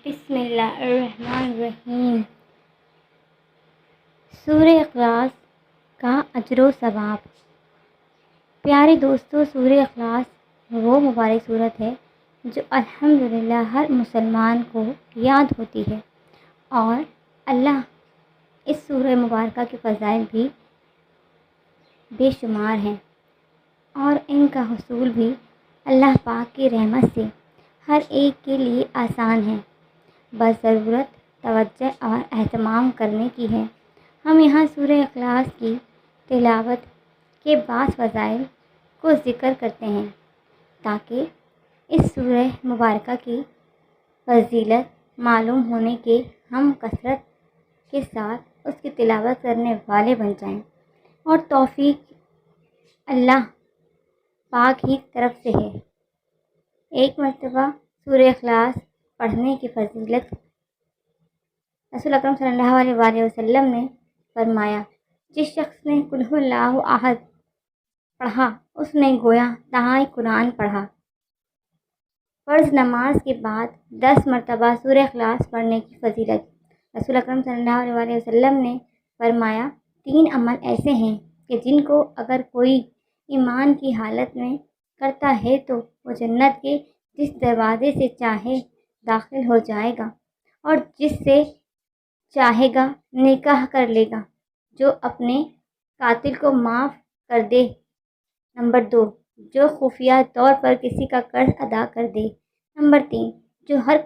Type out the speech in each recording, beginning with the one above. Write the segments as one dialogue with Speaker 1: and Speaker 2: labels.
Speaker 1: بسم اللہ الرحمن الرحیم۔ سورہ اخلاص کا اجر و ثواب۔ پیارے دوستو، سورہ اخلاص وہ مبارک صورت ہے جو الحمدللہ ہر مسلمان کو یاد ہوتی ہے، اور اللہ اس سورہ مبارکہ کے فضائل بھی بے شمار ہیں، اور ان کا حصول بھی اللہ پاک کی رحمت سے ہر ایک کے لیے آسان ہے، بس ضرورت توجہ اور اہتمام کرنے کی ہے۔ ہم یہاں سورہ اخلاص کی تلاوت کے بعض فضائل کو ذکر کرتے ہیں تاکہ اس سورہ مبارکہ کی فضیلت معلوم ہونے کے ہم کثرت کے ساتھ اس کی تلاوت کرنے والے بن جائیں، اور توفیق اللہ پاک ہی طرف سے ہے۔ ایک مرتبہ سورہ اخلاص پڑھنے کی فضیلت رسول اکرم صلی اللہ علیہ وآلہ وسلم نے فرمایا، جس شخص نے قل ھو اللہ احد پڑھا اس نے گویا تہائی قرآن پڑھا۔ فرض نماز کے بعد 10 مرتبہ سورہ اخلاص پڑھنے کی فضیلت رسول اکرم صلی اللہ علیہ وآلہ وسلم نے فرمایا، 3 عمل ایسے ہیں کہ جن کو اگر کوئی ایمان کی حالت میں کرتا ہے تو وہ جنت کے جس دروازے سے چاہے داخل ہو جائے گا، اور جس سے چاہے گا نکاح کر لے گا، جو اپنے قاتل کو معاف کر دے۔ نمبر 2، جو خفیہ طور پر کسی کا قرض ادا کر دے۔ نمبر 3، جو ہر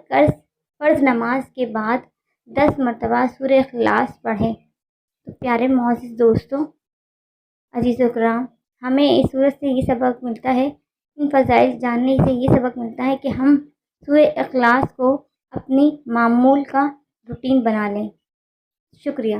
Speaker 1: فرض نماز کے بعد 10 مرتبہ سورہ اخلاص پڑھے۔ تو پیارے معزز دوستوں، عزیز و کرام، ہمیں اس صورت سے یہ سبق ملتا ہے، ان فضائل جاننے سے یہ سبق ملتا ہے کہ ہم سورہ اخلاص کو اپنی معمول کا روٹین بنا لیں۔ شکریہ۔